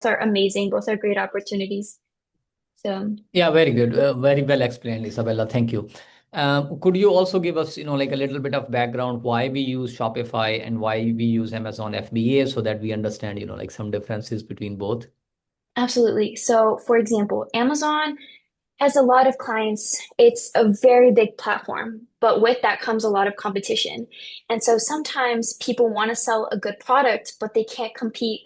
are amazing. Both are great opportunities. So Yeah, very good. Very well explained, Isabella. Thank you. Could you also give us, like a little bit of background why we use Shopify and why we use Amazon FBA so that we understand, like some differences between both? absolutely. So for example, Amazon has a lot of clients. It's a very big platform, but with that comes a lot of competition. And so sometimes people want to sell a good product, but they can't compete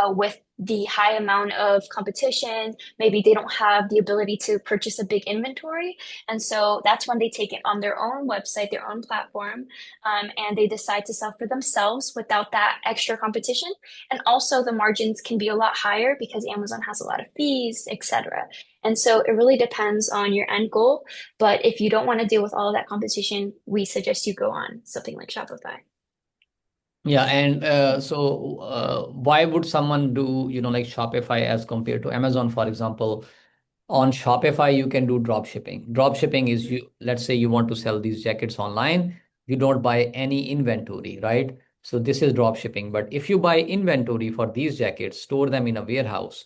with the high amount of competition. Maybe they don't have the ability to purchase a big inventory. And so that's when they take it on their own website, their own platform, and they decide to sell for themselves without that extra competition. And also the margins can be a lot higher because Amazon has a lot of fees, etc. And so it really depends on your end goal. But if you don't want to deal with all of that competition, we suggest you go on something like Shopify. Yeah, and why would someone do, like Shopify as compared to Amazon, for example? On Shopify, you can do drop shipping. Drop shipping is Mhm. let's say you want to sell these jackets online, you don't buy any inventory, right? So this is drop shipping. But if you buy inventory for these jackets, store them in a warehouse,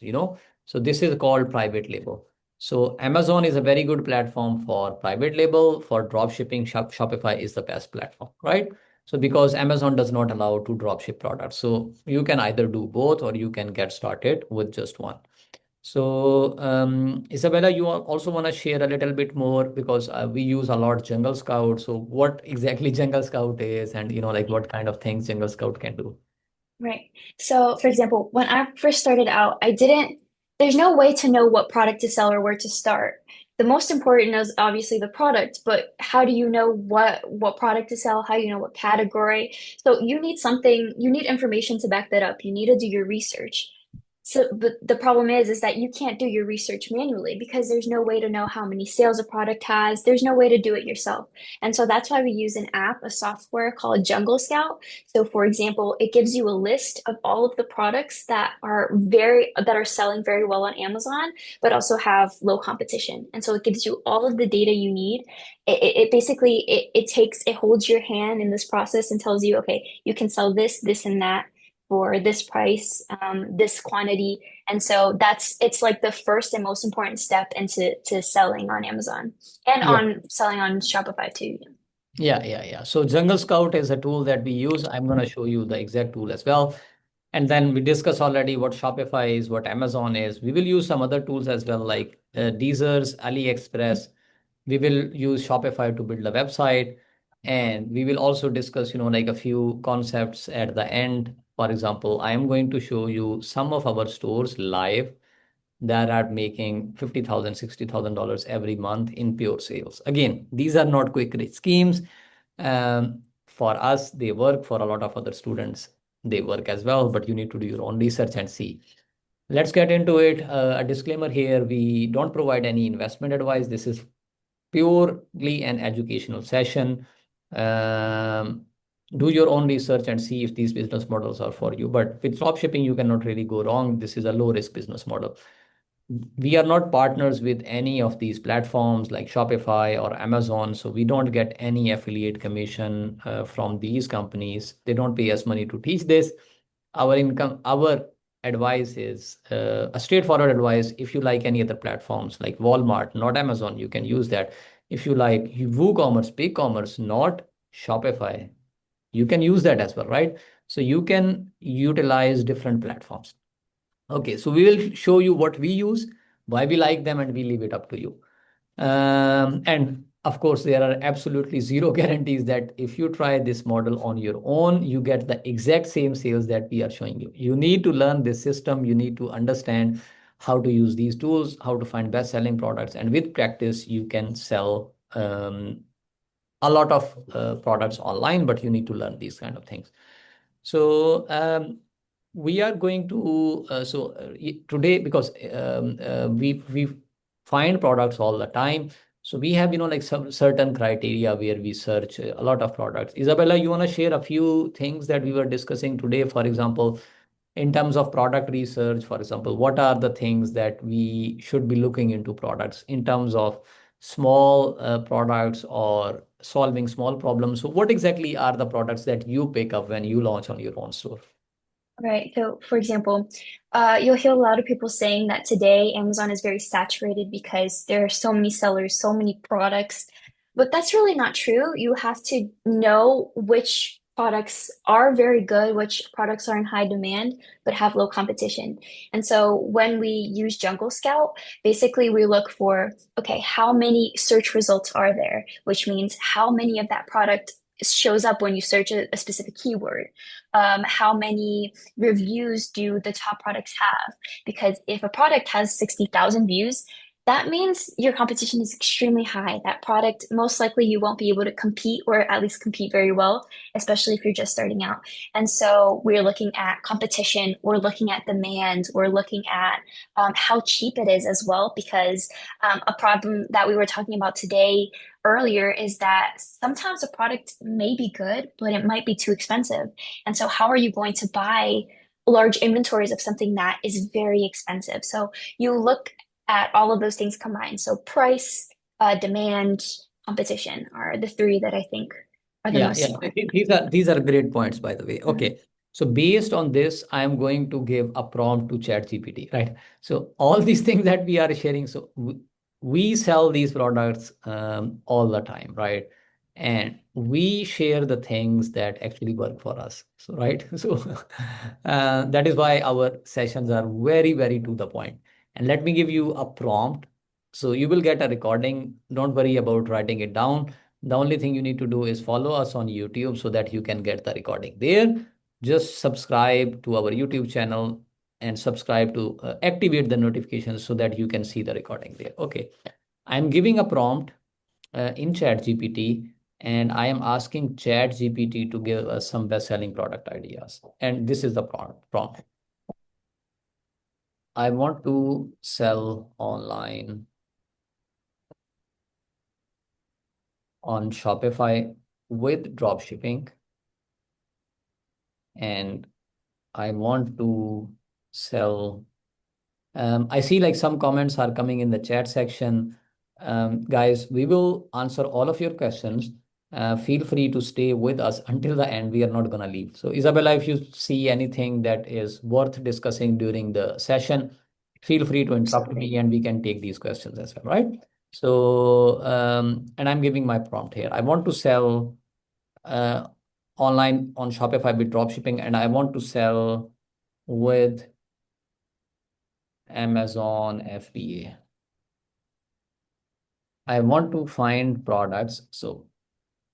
so this is called private label. So Amazon is a very good platform for private label. For drop shipping, Shopify is the best platform, right? So because Amazon does not allow to drop ship products. So you can either do both or you can get started with just one. So, Isabella, you also want to share a little bit more because we use a lot Jungle Scout. So, what exactly Jungle Scout is, and like what kind of things Jungle Scout can do? Right. So, for example, when I first started out, there's no way to know what product to sell or where to start. The most important is obviously the product, but how do you know what product to sell? How do you know what category? So you need information to back that up. You need to do your research. So the problem is that you can't do your research manually because there's no way to know how many sales a product has. There's no way to do it yourself. And so that's why we use an app, a software called Jungle Scout. So for example, it gives you a list of all of the products that are selling very well on Amazon, but also have low competition. And so it gives you all of the data you need. It basically it holds your hand in this process and tells you, okay, you can sell this, this, and that for this price, this quantity. And so it's like the first and most important step into to selling on Amazon and Yeah. on selling on Shopify too. Yeah, yeah, yeah. So Jungle Scout is a tool that we use. I'm going to show you the exact tool as well. And then we discussed already what Shopify is, what Amazon is. We will use some other tools as well, like DSers, AliExpress. We will use Shopify to build a website. And we will also discuss, like a few concepts at the end. For example, I am going to show you some of our stores live that are making $50,000, $60,000 every month in pure sales. Again, these are not quick rich schemes. For us, they work. For a lot of other students, they work as well, but you need to do your own research and see. Let's get into it. A disclaimer here, we don't provide any investment advice. This is purely an educational session. Um, do your own research and see if these business models are for you. But with drop shipping, you cannot really go wrong. This is a low risk business model. We are not partners with any of these platforms like Shopify or Amazon, so we don't get any affiliate commission from these companies. They don't pay us money to teach this. Our advice is a straightforward advice. If you like any other platforms like Walmart, not Amazon, you can use that. If you like WooCommerce, BigCommerce, not Shopify, you can use that as well, right? So you can utilize different platforms. Okay, so we will show you what we use, why we like them, and we leave it up to you. And of course, there are absolutely zero guarantees that if you try this model on your own, you get the exact same sales that we are showing you. You need to learn this system. You need to understand how to use these tools, how to find best-selling products, and with practice, you can sell a lot of products online, but you need to learn these kind of things. So we are going to today because we find products all the time. So we have like some certain criteria where we search a lot of products. Isabella, you want to share a few things that we were discussing today? For example, in terms of product research, for example, what are the things that we should be looking into products in terms of small products or solving small problems? So what exactly are the products that you pick up when you launch on your own store? Right. So, for example, you'll hear a lot of people saying that today Amazon is very saturated because there are so many sellers, so many products. But that's really not true. You have to know which products are very good, which products are in high demand, but have low competition. And so when we use Jungle Scout, basically we look for, okay, how many search results are there, which means how many of that product shows up when you search a specific keyword. How many reviews do the top products have? Because if a product has 60,000 views, that means your competition is extremely high. That product, most likely you won't be able to compete or at least compete very well, especially if you're just starting out. And so we're looking at competition, we're looking at demand, we're looking at how cheap it is as well, because a problem that we were talking about today earlier is that sometimes a product may be good, but it might be too expensive. And so, how are you going to buy large inventories of something that is very expensive? So, you look at all of those things combined. So, price, demand, competition are the three that I think are the Yeah, most yeah. important. These are great points, by the way. Mhm. Okay. So based on this, I am going to give a prompt to ChatGPT, right? So all these things that we are sharing, so we sell these products all the time, right? And we share the things that actually work for us. So right. So that is why our sessions are very, very to the point. And let me give you a prompt. So you will get a recording. Don't worry about writing it down. The only thing you need to do is follow us on YouTube so that you can get the recording there. Just subscribe to our YouTube channel and subscribe to activate the notifications so that you can see the recording there. Okay. I'm giving a prompt in ChatGPT and I am asking ChatGPT to give us some best-selling product ideas. And this is the prompt. I want to sell online on Shopify with dropshipping, and I want to sell. I see like some comments are coming in the chat section. Guys, we will answer all of your questions. Feel free to stay with us until the end. We are not going to leave. So, Isabella, if you see anything that is worth discussing during the session, feel free to interrupt me Absolutely. and we can take these questions as well, right? So, and I'm giving my prompt here. I want to sell uh, online on Shopify with dropshipping, and I want to sell with Amazon FBA. I want to find products. So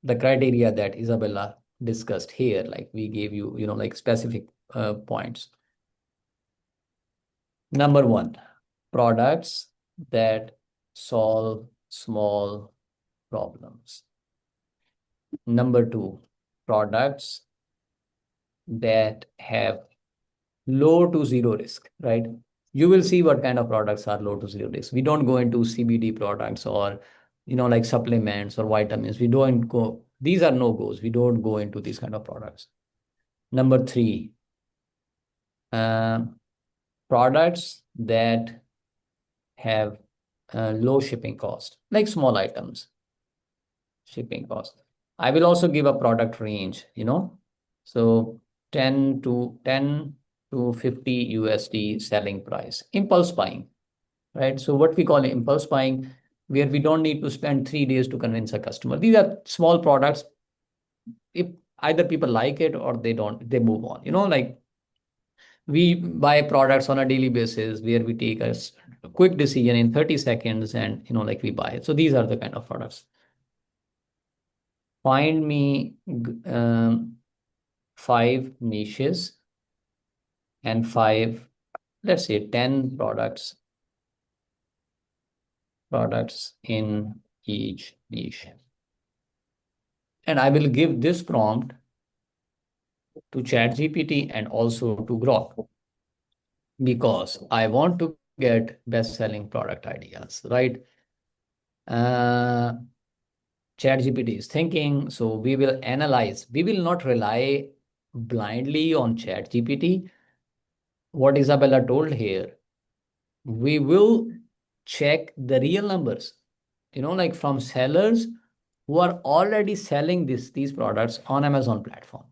the criteria that Isabella discussed here, like we gave you, like specific points. Number one, products that solve small problems. Number two, products that have low to zero risk, right? You will see what kind of products are low to zero risk. We don't go into CBD products or, like supplements or vitamins. We don't go, these are no goes. We don't go into these kind of products. Number three, uh, products that have low shipping cost, like small items, shipping cost. I will also give a product range, so 10 to 50 USD selling price. Impulse buying, right? So what we call impulse buying, where we don't need to spend 3 days to convince a customer. These are small products. If either people like it or they don't, they move on. Like we buy products on a daily basis where we take a quick decision in 30 seconds and, like we buy it. So these are the kind of products. Find me five niches and five, let's say 10 products in each niche. And I will give this prompt to ChatGPT and also to Grok because I want to get best-selling product ideas, right? Uh, ChatGPT is thinking, so we will analyze. We will not rely blindly on ChatGPT. What Isabella told here, we will check the real numbers, like from sellers who are already selling these products on Amazon platform.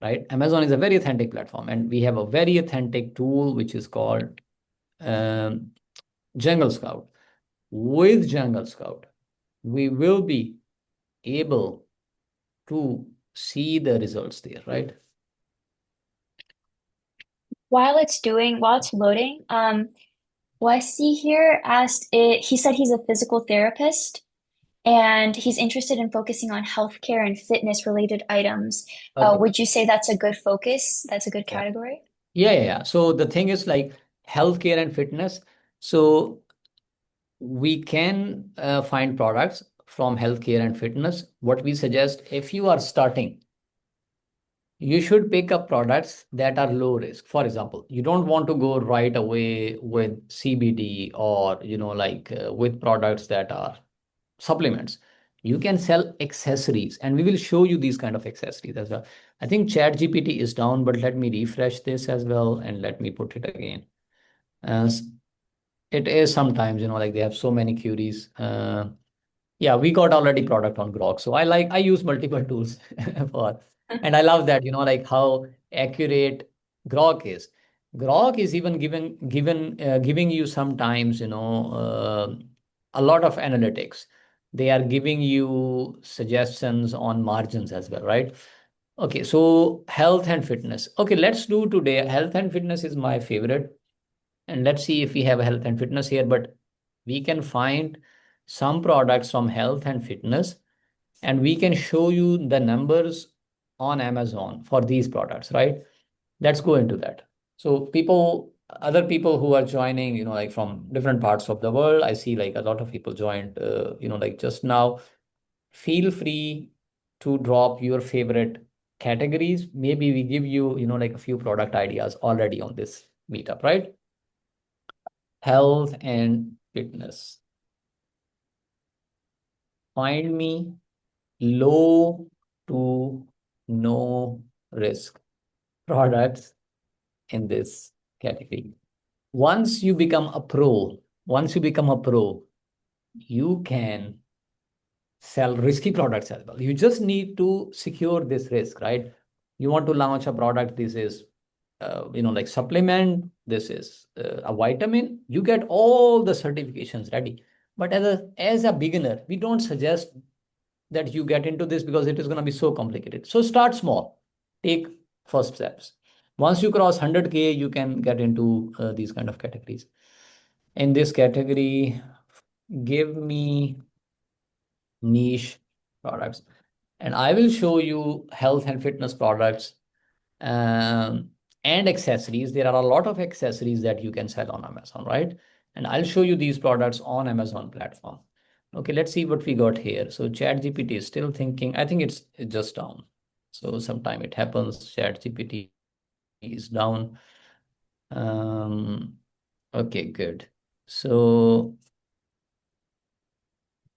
right? Amazon is a very authentic platform, and we have a very authentic tool which is called um, Jungle Scout. With Jungle Scout, we will be able to see the results there, right? While it's loading, what I see here asked it, he said he's a physical therapist and he's interested in focusing on healthcare and fitness related items. Okay. Would you say that's a good focus? That's a good Yeah. category? Yeah. So the thing is like healthcare and fitness. So we can find products from healthcare and fitness. What we suggest, if you are starting, you should pick up products that are low risk. For example, you don't want to go right away with CBD or, like with products that are supplements. You can sell accessories, and we will show you these kind of accessories as well. I think ChatGPT is down, but let me refresh this as well and let me put it again. As it is sometimes, like they have so many queries. Yeah, we got already product on Grok. So I use multiple tools for, and I love that, like how accurate Grok is. Grok is even giving you sometimes, a lot of analytics. They are giving you suggestions on margins as well, right? Okay, so health and fitness. Okay, let's do today. Health and fitness is my favorite. And let's see if we have health and fitness here, but we can find some products from health and fitness, and we can show you the numbers on Amazon for these products, right? Let's go into that. So other people who are joining, like from different parts of the world, I see like a lot of people joined, like just now. Feel free to drop your favorite categories. Maybe we give you, like a few product ideas already on this meetup, right? Health and fitness. Find me low to no risk products in this category. Once you become a pro, once you become a pro, you can sell risky products as well. You just need to secure this risk, right? You want to launch a product. This is, like supplement. This is a vitamin. You get all the certifications ready. But as a beginner, we don't suggest that you get into this because it is going to be so complicated. So start small. Take first steps. Once you cross 100K, you can get into these kind of categories. In this category, give me niche products. And I will show you health and fitness products um, and accessories. There are a lot of accessories that you can sell on Amazon, right? And I'll show you these products on Amazon platform. Okay, let's see what we got here. So ChatGPT is still thinking. I think it's just down. So sometime it happens. ChatGPT is down. Um, okay, good. So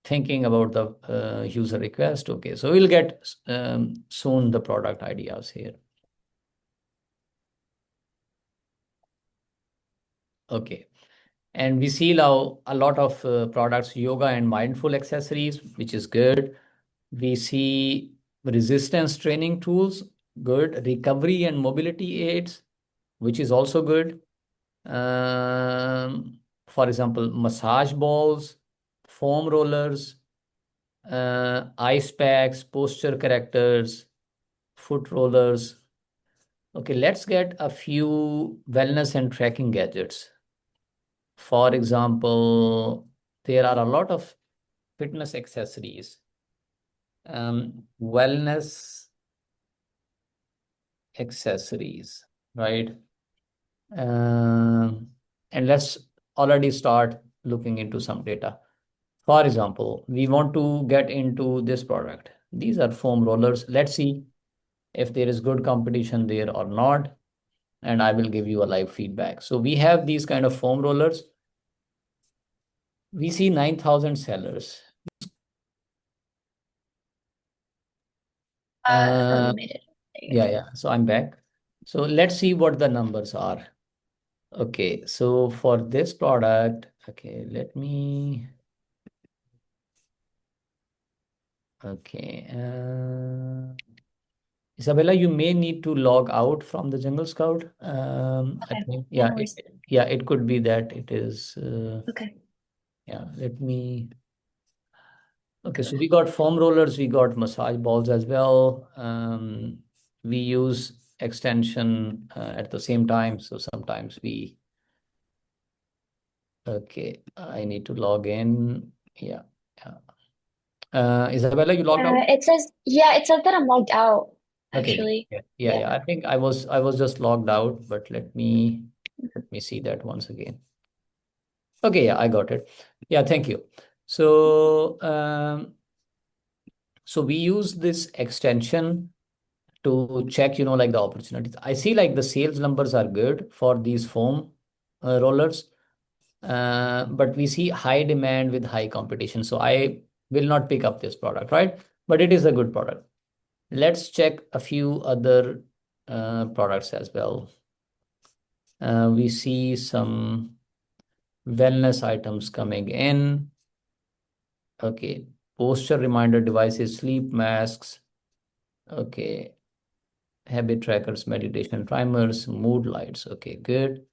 thinking about the user request. Okay, so we'll get soon the product ideas here. Okay. And we see now a lot of products, yoga and mindful accessories, which is good. We see resistance training tools, good. Recovery and mobility aids, which is also good. For example, massage balls, foam rollers, ice packs, posture correctors, foot rollers. Okay, let's get a few wellness and tracking gadgets. For example, there are a lot of fitness accessories, wellness accessories, right? Um, and let's already start looking into some data. For example, we want to get into this product. These are foam rollers. Let's see if there is good competition there or not. And I will give you a live feedback. So we have these kind of foam rollers. We see 9,000 sellers. Oh, Uh, you made it. There you yeah. So I'm back. So let's see what the numbers are. Okay, so for this product, okay, okay, Isabella, you may need to log out from the Jungle Scout. I Okay. think, Yeah, yeah, no worries. yeah, it could be that it is. Okay. Yeah, let me. Okay, Go so we ahead. got foam rollers, we got massage balls as well. We use extension at the same time. So sometimes we, okay, I need to log in. Yeah, yeah. Isabella, you logged out? Yeah, it says that I'm logged out, Okay, actually. yeah, yeah, Yeah. yeah. I think I was just logged out, but let me see that once again. Okay, yeah, I got it. Yeah, thank you. So so we use this extension to check, like the opportunities. I see like the sales numbers are good for these foam rollers, but we see high demand with high competition. So I will not pick up this product, right? But it is a good product. Let's check a few other products as well. We see some wellness items coming in. Okay, posture reminder devices, sleep masks. Okay, habit trackers, meditation timers, mood lights. Okay, good.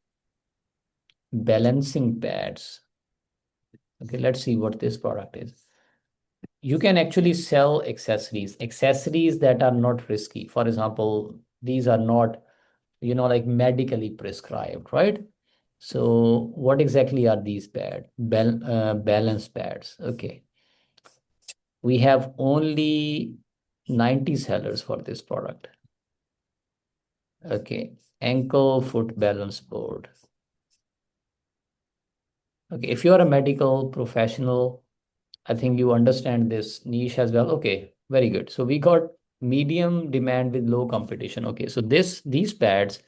Balancing pads. Okay, let's see what this product is. You can actually sell accessories that are not risky. For example, these are not, like medically prescribed, right? So what exactly are these balance pads? Okay. We have only 90 sellers for this product. Okay. Ankle foot balance board. Okay. If you are a medical professional, I think you understand this niche as well. Okay. Very good. So we got medium demand with low competition. Okay. So these pads,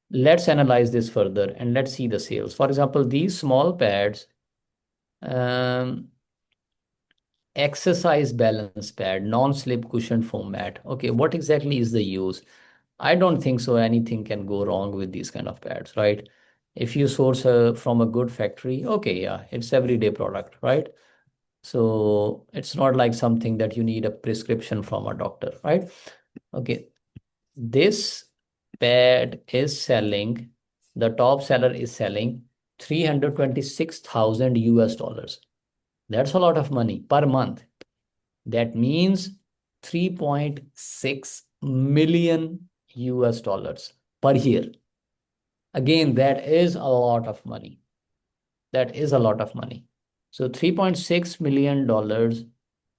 let's analyze this further and let's see the sales. For example, these small pads, um, exercise balance pad, non-slip cushion foam mat. Okay, what exactly is the use? I don't think so anything can go wrong with these kind of pads, right? If you source from a good factory, okay, yeah, it's everyday product, right? So it's not like something that you need a prescription from a doctor, right? Okay, this pad is selling, the top seller is selling 326,000 US dollars. That's a lot of money per month. That means 3.6 million US dollars per year. Again, that is a lot of money. That is a lot of money. So $3.6 million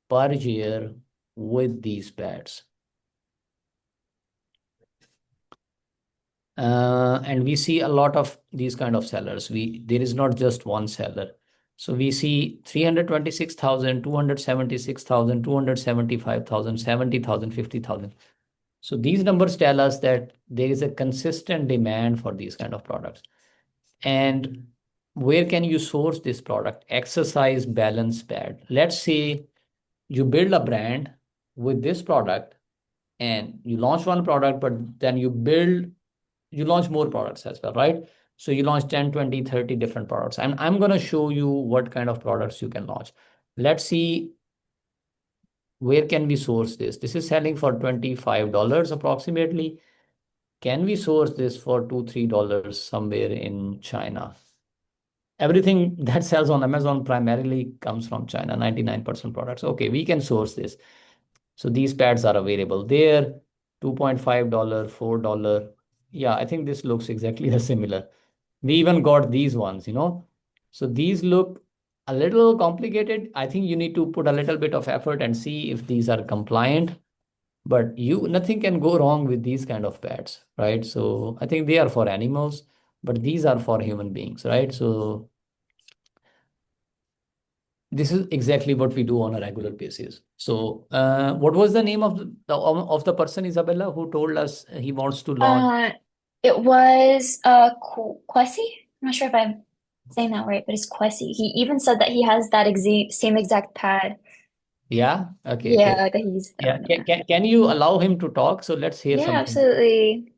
per year with these pads. And we see a lot of these kind of sellers. There is not just one seller. So we see 326,000, 276,000, 275,000, 70,000, 50,000. So these numbers tell us that there is a consistent demand for these kind of products. And where can you source this product? Exercise balance pad. Let's say you build a brand with this product and you launch one product, but then you launch more products as well, right? So you launch 10, 20, 30 different products. I'm going to show you what kind of products you can launch. Let's see, where can we source this? This is selling for $25 approximately. Can we source this for $2, $3 somewhere in China? Everything that sells on Amazon primarily comes from China, 99% products. Okay, we can source this. So these pads are available there, $2.5, $4. Yeah, I think this looks exactly the similar. We even got these ones. So these look a little complicated. I think you need to put a little bit of effort and see if these are compliant. But nothing can go wrong with these kind of pets, right? So I think they are for animals, but these are for human beings, right? So this is exactly what we do on a regular basis. So what was the name of the person, Isabella, who told us he wants to launch? Uh, it was Kwesi. I'm not sure if I'm saying that right, but it's Kwesi. He even said that he has that same exact pad. Yeah. Okay. Okay. Yeah, that he used that Yeah. one. Can, Yeah. can, can you allow him to talk? So let's hear Yeah, something. absolutely.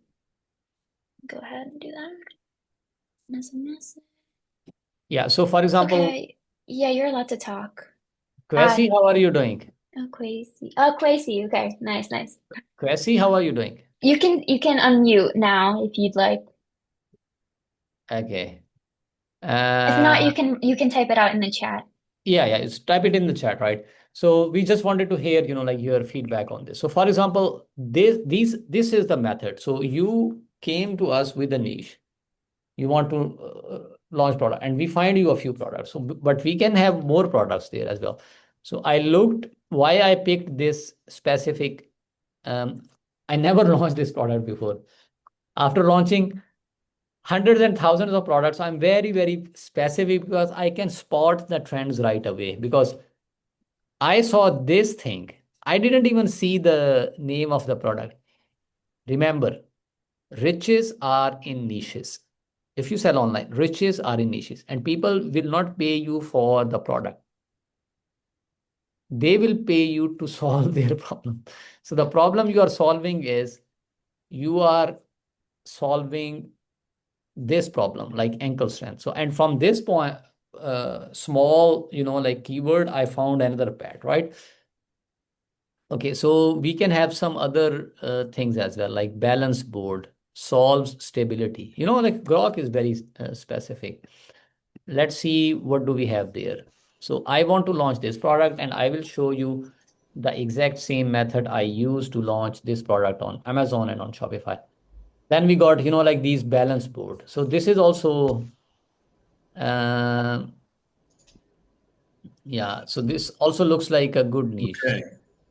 Go ahead and do that. Message. Yeah. So for example, Okay. Yeah, you're allowed to talk. Kwesi, how are you doing? Oh, Quasi. Oh, Quasi. Okay, nice, nice. Kwesi, how are you doing? You can unmute now if you'd like. Okay. If not, you Uh, can type it out in the chat. yeah, it's type it in the chat, right? So we just wanted to hear, like your feedback on this. So for example, this is the method. So you came to us with a niche. You want to launch product, and we find you a few products. So, but we can have more products there as well. So I looked why I picked this specific. Um, I never launched this product before. After launching hundreds and thousands of products, I'm very, very specific because I can spot the trends right away. Because I saw this thing, I didn't even see the name of the product. Remember, riches are in niches. If you sell online, riches are in niches, and people will not pay you for the product. They will pay you to solve their problem. So the problem you are solving is you are solving this problem like ankle strength. So, and from this point, small, like keyword, I found another pad, right? Okay, so we can have some other things as well, like balance board solves stability. Like Grok is very specific. Let's see what do we have there. So I want to launch this product, and I will show you the exact same method I use to launch this product on Amazon and on Shopify. Then we got, like these balance board. So this is also, uh, yeah. So this also looks like a good niche. Okay.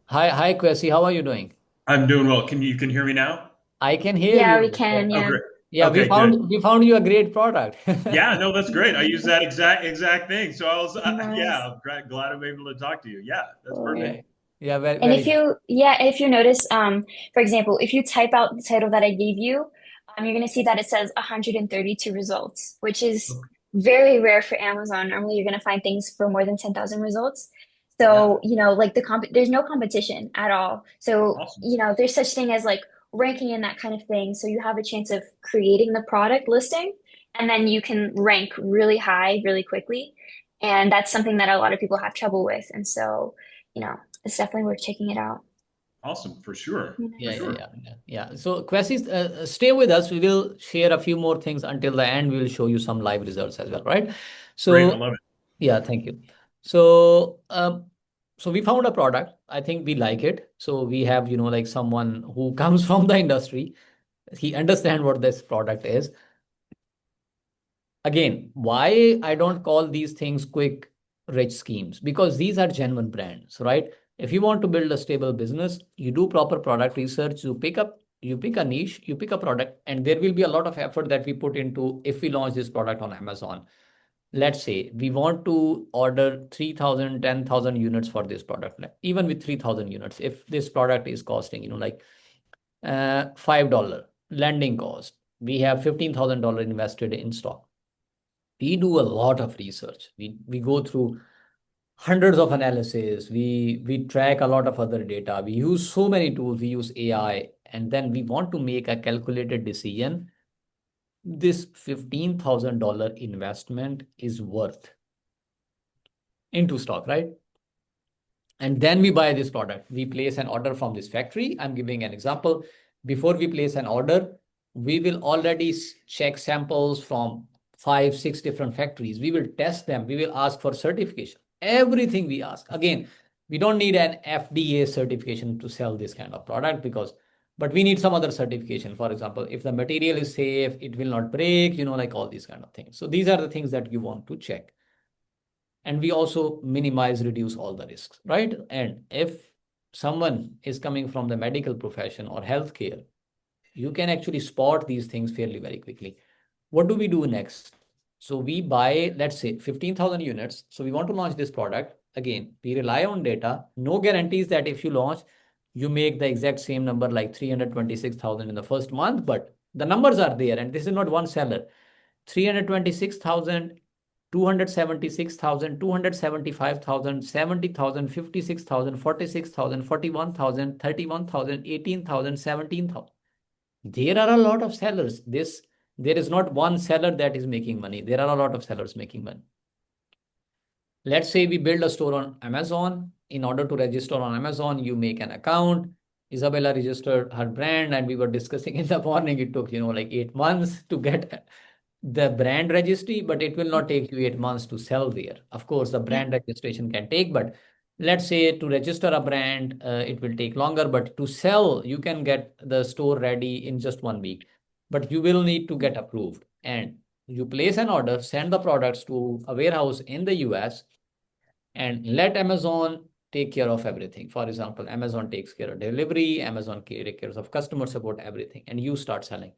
Hi, Kwesi, how are you doing? I'm doing well. You can hear me now? I can hear Yeah, we you. can. Oh, Yeah. great. Yeah, we Okay, good. found we found you a great product. Yeah, no, that's great. I use that exact thing. So I was, Nice. yeah, I'm glad I'm able to talk to you. Yeah, that's Cool. perfect. Yeah, yeah, very, And very if good. you, yeah, if you notice, for example, if you type out the title that I gave you, you're going to see that it says 132 results, which is Okay. very rare for Amazon. Normally, you're going to find things for more than 10,000 results. Yeah, So, like there's no competition at all. So, Awesome. there's such thing as like ranking and that kind of thing. So you have a chance of creating the product listing, and then you can rank really high really quickly. And that's something that a lot of people have trouble with. And so, it's definitely worth checking it out. Awesome, for sure. For yeah, Nice. yeah, sure. yeah, yeah. Yeah. So, Kwesi, stay with us. We will share a few more things until the end. We will show you some live results as well, right? Great. I So, love it. yeah, thank you. So we found a product. I think we like it. So we have, like someone who comes from the industry. He understand what this product is. Again, why I don't call these things quick rich schemes? Because these are genuine brands, right? If you want to build a stable business, you do proper product research, you pick a niche, you pick a product, and there will be a lot of effort that we put into if we launch this product on Amazon. Let's say we want to order 3,000, 10,000 units for this product. Like, even with 3,000 units, if this product is costing, like $5 landing cost, we have $15,000 invested in stock. We do a lot of research. We go through hundreds of analysis. We track a lot of other data. We use so many tools. We use AI, and then we want to make a calculated decision. This $15,000 investment is worth into stock, right? And then we buy this product. We place an order from this factory. I'm giving an example. Before we place an order, we will already check samples from 5, 6 different factories. We will test them. We will ask for certification. Everything we ask. Again, we don't need an FDA certification to sell this kind of product but we need some other certification. For example, if the material is safe, it will not break, like all these kind of things. So these are the things that you want to check. And we also minimize, reduce all the risks, right? And if someone is coming from the medical profession or healthcare, you can actually spot these things fairly very quickly. What do we do next? So we buy, let's say, 15,000 units. So we want to launch this product. Again, we rely on data. No guarantees that if you launch, you make the exact same number like 326,000 in the first month, but the numbers are there. And this is not one seller. 326,000, 276,000, 275,000, 70,000, 56,000, 46,000, 41,000, 31,000, 18,000, 17,000. There are a lot of sellers. There is not one seller that is making money. There are a lot of sellers making money. Let's say we build a store on Amazon. in order to register on Amazon, you make an account. Isabella registered her brand, and we were discussing in the morning. It took, like 8 months to get the brand registry, but it will not take you 8 months to sell there. Of course, the Yeah. brand registration can take, but let's say to register a brand, it will take longer, but to sell, you can get the store ready in just 1 week. But you will need to get approved. And you place an order, send the products to a warehouse in the US, and let Amazon take care of everything. For example, Amazon takes care of delivery, Amazon takes care of customer support, everything, and you start selling.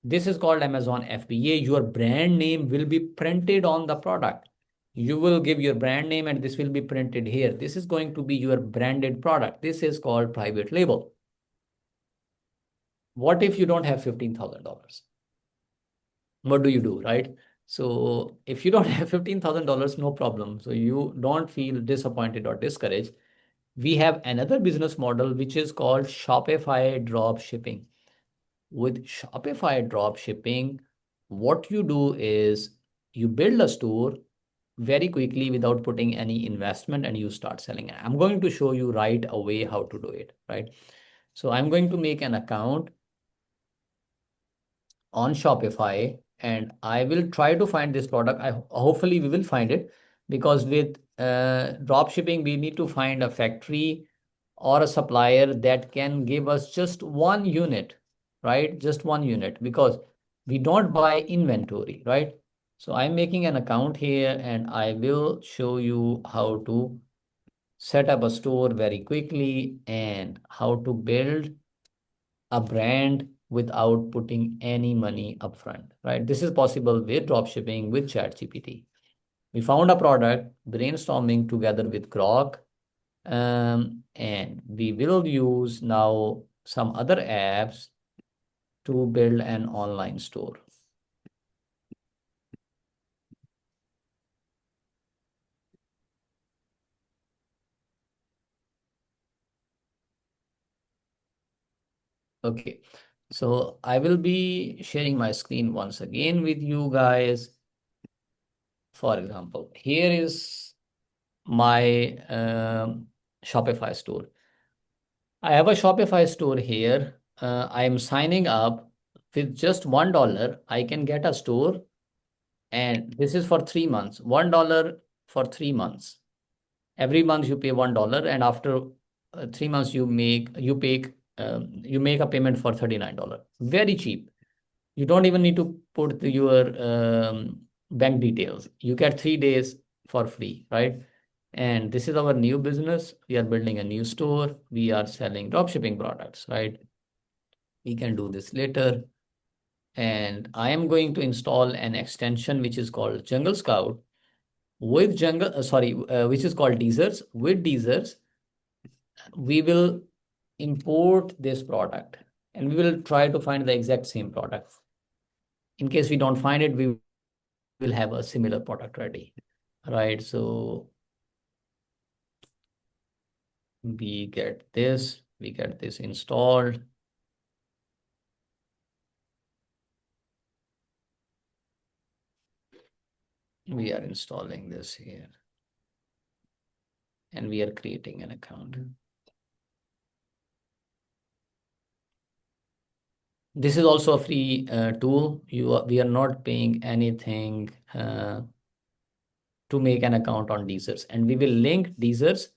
This is called Amazon FBA. Your brand name will be printed on the product. You will give your brand name and this will be printed here. This is going to be your branded product. This is called private label. What if you don't have $15,000? What do you do, right? So if you don't have $15,000, no problem. So you don't feel disappointed or discouraged. We have another business model, which is called Shopify drop shipping. With Shopify drop shipping, what you do is you build a store very quickly without putting any investment and you start selling. I'm going to show you right away how to do it, right? So I'm going to make an account on Shopify and I will try to find this product. Hopefully we will find it, because with drop shipping, we need to find a factory or a supplier that can give us just 1 unit, right? Just 1 unit, because we don't buy inventory, right? So I'm making an account here and I will show you how to set up a store very quickly and how to build a brand without putting any money upfront, right? This is possible with dropshipping with ChatGPT. We found a product, brainstorming together with Grok, and we will use now some other apps to build an online store. Okay, so I will be sharing my screen once again with you guys. For example, here is my Shopify store. I have a Shopify store here. I am signing up with just $1. I can get a store, and this is for 3 months. $1 for 3 months. Every month you pay $1, and after 3 months you make a payment for $39. Very cheap. You don't even need to put your bank details. You get 3 days for free, right? And this is our new business. We are building a new store. We are selling dropshipping products, right? We can do this later. And I am going to install an extension which is called Jungle Scout with which is called DSers. With DSers, we will import this product and we will try to find the exact same product. In case we don't find it, we will have a similar product ready, right? So we get this installed. We are installing this here and we are creating an account. This is also a free tool. We are not paying anything to make an account on DSers, and we will link DSers.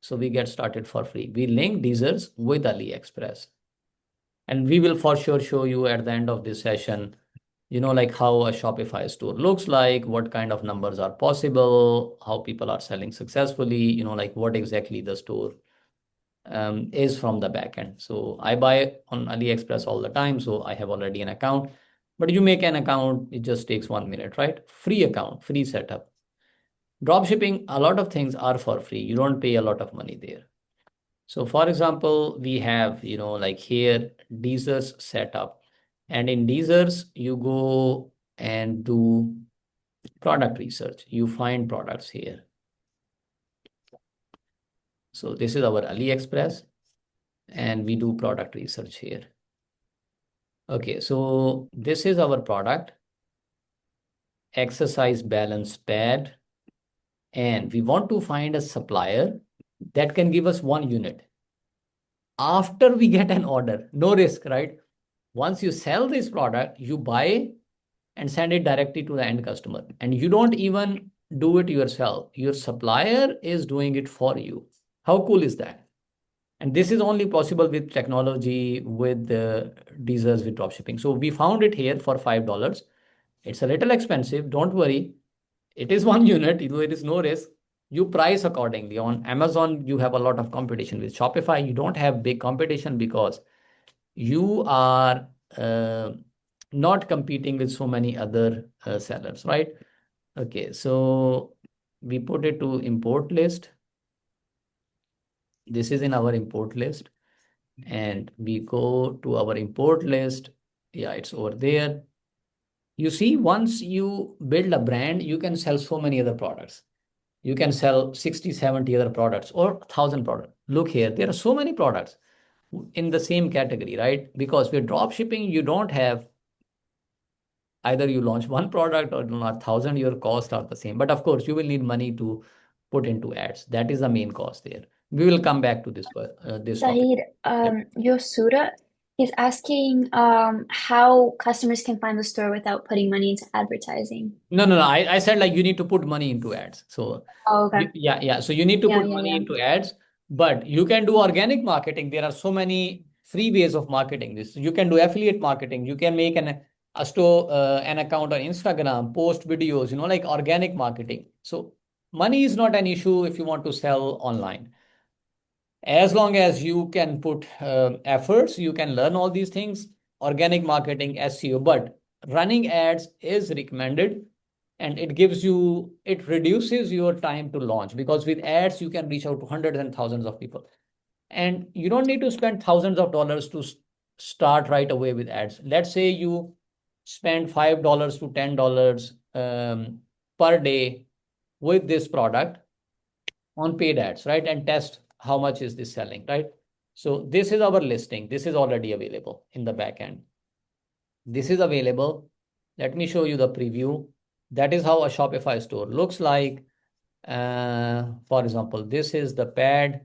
So we get started for free. We link DSers with AliExpress, and we will for sure show you at the end of this session, like how a Shopify store looks like, what kind of numbers are possible, how people are selling successfully, like what exactly the store is from the backend. So I buy on AliExpress all the time, so I have already an account. But you make an account, it just takes 1 minute, right? Free account, free setup. Dropshipping, a lot of things are for free. You don't pay a lot of money there. So for example, we have, like here, DSers setup. And in DSers, you go and do product research. You find products here. So this is our AliExpress, and we do product research here. Okay, so this is our product, exercise balance pad, and we want to find a supplier that can give us 1 unit. After we get an order, no risk, right? Once you sell this product, you buy and send it directly to the end customer. And you don't even do it yourself. Your supplier is doing it for you. How cool is that? And this is only possible with technology, with the DSers, with dropshipping. So we found it here for $5. It's a little expensive. Don't worry. It is 1 unit, it is no risk. You price accordingly. On Amazon, you have a lot of competition. With Shopify, you don't have big competition because you are not competing with so many other sellers, right? Okay, so we put it to import list. This is in our import list. And we go to our import list. Yeah, it's over there. You see, once you build a brand, you can sell so many other products. You can sell 60, 70 other products or 1,000 products. Look here, there are so many products in the same category, right? Because with drop shipping, you don't have either you launch one product or not 1,000, your costs are the same. But of course, you will need money to put into ads. That is the main cost there. We will come back to this topic. Zahid, Yep. Yosura is asking how customers can find the store without putting money into advertising. No. I said like you need to put money into ads. So Oh, okay. yeah. So you need to Yeah, put yeah, money yeah. into ads, but you can do organic marketing. There are so many free ways of marketing this. You can do affiliate marketing. You can make a store, an account on Instagram, post videos, like organic marketing. So money is not an issue if you want to sell online. As long as you can put efforts, you can learn all these things, organic marketing, SEO, but running ads is recommended, and it reduces your time to launch, because with ads, you can reach out to hundreds and thousands of people. And you don't need to spend thousands of dollars to start right away with ads. Let's say you spend $5 to $10 per day with this product on paid ads, right? And test how much is this selling, right? So this is our listing. This is already available in the back end. This is available. Let me show you the preview. That is how a Shopify store looks like. For example, this is the pad.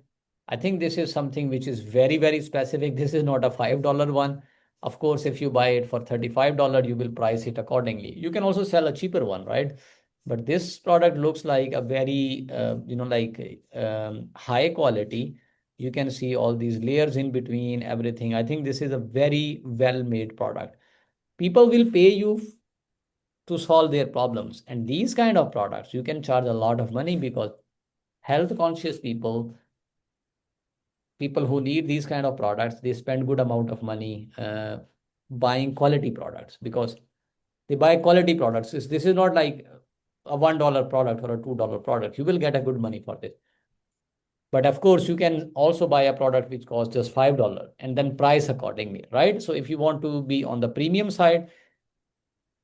I think this is something which is very, very specific. This is not a $5 one. Of course, if you buy it for $35, you will price it accordingly. You can also sell a cheaper one, right? But this product looks like a very, high quality. You can see all these layers in between, everything. I think this is a very well-made product. People will pay you to solve their problems. And these kind of products, you can charge a lot of money, because health conscious people who need these kind of products, they spend good amount of money buying quality products, because they buy quality products. This is not like a $1 product or a $2 product. You will get a good money for this. But of course, you can also buy a product which costs just $5 and then price accordingly, right? So if you want to be on the premium side,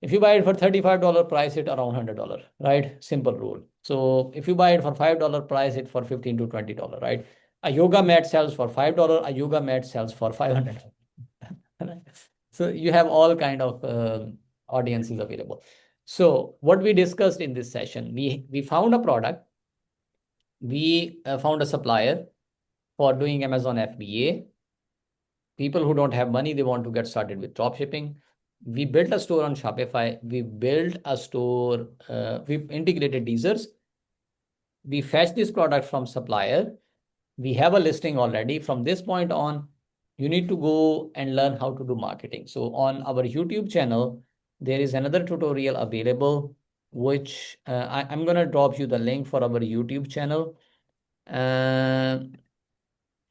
if you buy it for $35, price it around $100, right? Simple rule. So if you buy it for $5, price it for $15 to $20, right? A yoga mat sells for $5, a yoga mat sells for $500. Right? So you have all kind of audiences available. So what we discussed in this session, we found a product, we found a supplier for doing Amazon FBA. People who don't have money, they want to get started with drop shipping. We built a store on Shopify. We built a store, we integrated DSers. We fetch this product from supplier. We have a listing already. From this point on, you need to go and learn how to do marketing. So on our YouTube channel, there is another tutorial available, which I'm going to drop you the link for our YouTube channel. Uh,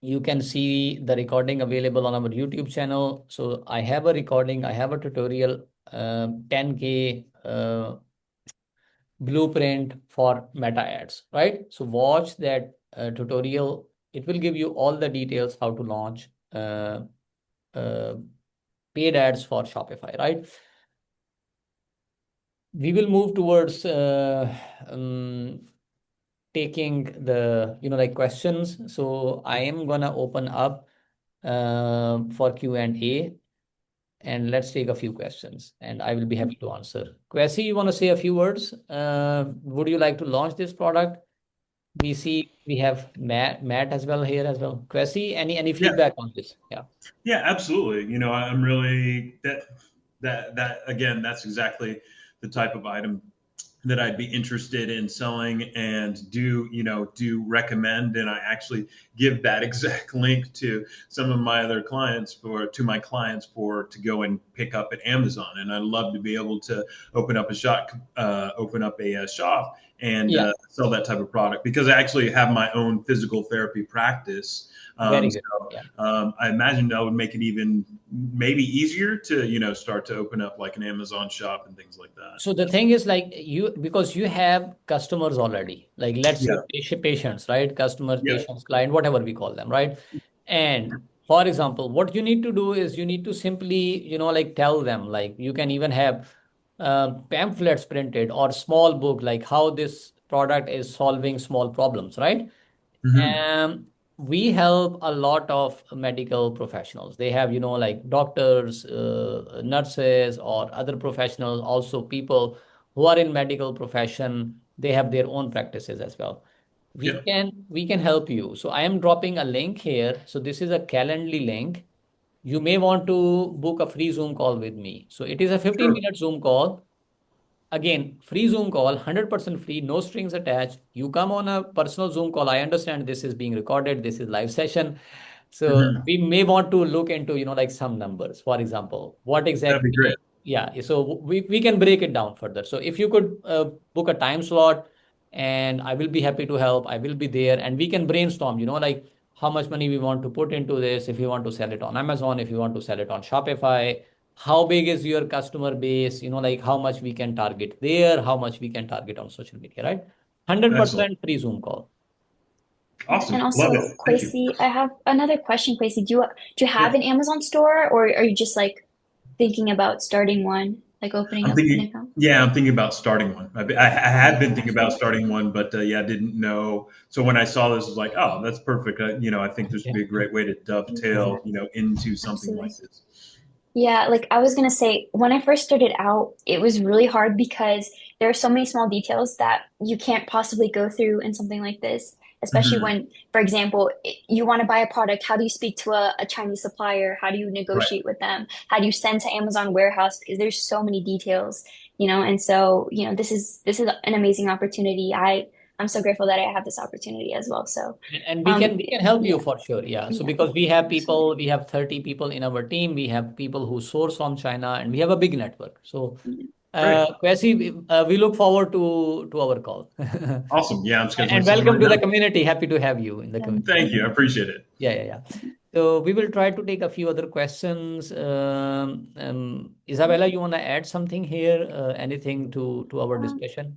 you can see the recording available on our YouTube channel. So I have a recording, I have a tutorial, 10K blueprint for meta ads, right? So watch that tutorial. It will give you all the details how to launch uh, paid ads for Shopify, right? We will move towards taking the like questions. So I am gonna open up for Q&A, and let's take a few questions, and I will be happy to answer. Kwesi, you want to say a few words? Would you like to launch this product? we see we have Matt as well here as well. Kwesi, any Yeah, feedback on this? Yeah. yeah, absolutely. I'm really that again. That's exactly the type of item that I'd be interested in selling and do recommend. And I actually give that exact link to some of my other clients to my clients to go and pick up at Amazon. And I'd love to be able to open up a shop and Yeah. sell that type of product because I actually have my own physical therapy practice. Very good. So Yeah. I imagine that would make it even maybe easier to start to open up like an Amazon shop and things like that. So the thing is like because you have customers already, like let's say Yeah. patients, right? Customers, Yeah. patients, client, whatever we call them, right? And for example, what you need to do is you need to simply, like tell them, like you can even have pamphlets printed or small book, like how this product is solving small problems, right? Hmm. Um, we help a lot of medical professionals. They have, like doctors, nurses, or other professionals, also people who are in medical profession. They have their own practices as well. We Yeah. can we can help you. So I am dropping a link here. So this is a Calendly link. You may want to book a free Zoom call with me. So it is a 15 Sure. minute Zoom call. Again, free Zoom call, 100% free, no strings attached. You come on a personal Zoom call. I understand this is being recorded, this is live session. So Hmm. we may want to look into, like some numbers. For example, what That'd be great. exactly, yeah. So we can break it down further. So if you could book a time slot and I will be happy to help, I will be there and we can brainstorm, like how much money we want to put into this, if you want to sell it on Amazon, if you want to sell it on Shopify, how big is your customer base, like how much we can target there, how much we can target on social media, right? Excellent. 100% free Zoom call. Awesome. And Love also, it. Thank you. Quasi, I have another question, Quasi. Do you Yeah. have an Amazon store, or are you just like thinking about starting one, like opening I'm up an thinking, account? yeah, I'm thinking about starting one. I had been thinking about Gotcha. starting one, but yeah, didn't know. So when I saw this, I was like, oh, that's perfect. I think this would Yeah, be a great way to dovetail, exactly. into something Absolutely. like this. Yeah, like I was gonna say, when I first started out, it was really hard because there are so many small details that you can't possibly go through in something like this, especially Hmm. when, for example, you want to buy a product. How do you speak to a Chinese supplier? How do you Right. negotiate with them? How do you send to Amazon warehouse? Because there's so many details, and so, this is an amazing opportunity. I'm so grateful that I have this opportunity as well. So, And we can help you yeah, for sure. Yeah. So yeah, because we have absolutely. people, we have 30 people in our team, we have people who source from China, and we have a big network. So Great. Kwesi, we look forward to our call. Awesome. Yeah, I'm scheduling And something welcome right to the now. community. Happy to have you in the community. Thank you. I appreciate it. Yeah, yeah, yeah. So we will try to take a few other questions. Isabella, you want to add something here? Anything to our Um, discussion?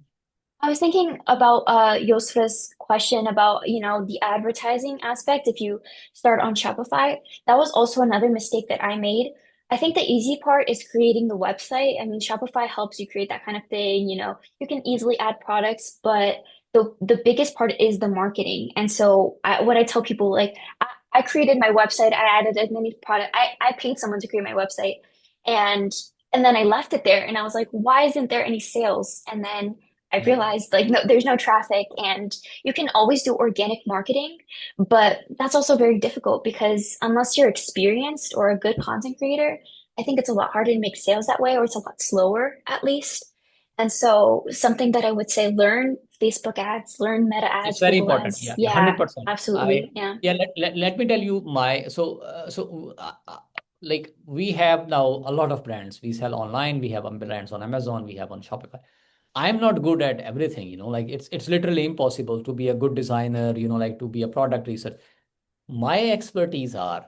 I was thinking about Yosfa's question about, the advertising aspect if you start on Shopify. That was also another mistake that I made. I think the easy part is creating the website. I mean, Shopify helps you create that kind of thing, you can easily add products, but the biggest part is the marketing. And so what I tell people, like I created my website, I added as many product, I paid someone to create my website and and then I left it there and I was like, why isn't there any sales? And then I realized like no, there's no traffic and you can always do organic marketing, but that's also very difficult because unless you're experienced or a good content creator, I think it's a lot harder to make sales that way or it's a lot slower at least. And so something that I would say learn Facebook ads, learn Meta It's ads, very Google important. ads. Yeah, yeah, Yeah, 100%. absolutely. Yeah. Yeah, let me tell you like we have now a lot of brands. We sell online, we have brands on Amazon, we have on Shopify. I'm not good at everything, like it's literally impossible to be a good designer, like to be a product researcher. My expertise are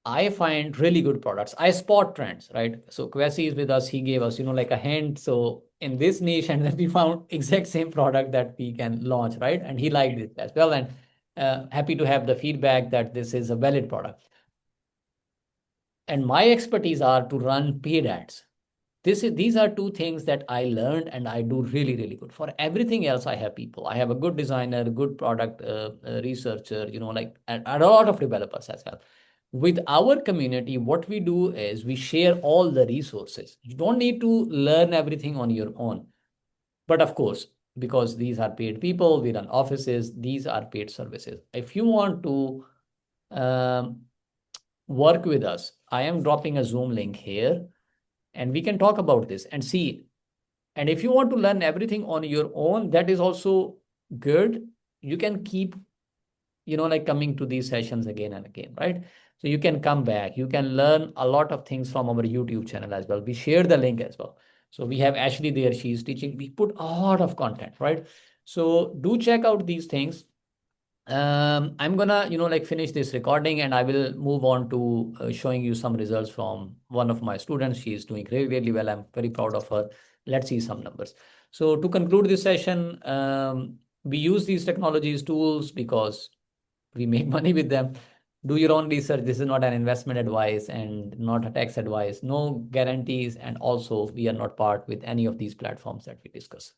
I find really good products. I spot trends, right? So Kwesi is with us. He gave us, like a hint. So in this niche, and then we found exact same product that we can launch, right? And he liked it as well. And happy to have the feedback that this is a valid product. And my expertise are to run paid ads. These are two things that I learned and I do really, really good. For everything else, I have people. I have a good designer, good product researcher, and a lot of developers as well. With our community, what we do is we share all the resources. You don't need to learn everything on your own. But of course, because these are paid people, we run offices, these are paid services. If you want to work with us, I am dropping a Zoom link here and we can talk about this and see. And if you want to learn everything on your own, that is also good. You can keep, like coming to these sessions again and again, right? So you can come back, you can learn a lot of things from our YouTube channel as well. We share the link as well. So we have Ashley there, she's teaching, we put a lot of content, right? So do check out these things. I'm gonna, like finish this recording and I will move on to showing you some results from one of my students. She is doing really, really well. I'm very proud of her. Let's see some numbers. So to conclude this session, we use these technologies tools because we make money with them. Do your own research. This is not an investment advice and not a tax advice. No guarantees. And also we are not part with any of these platforms that we discuss.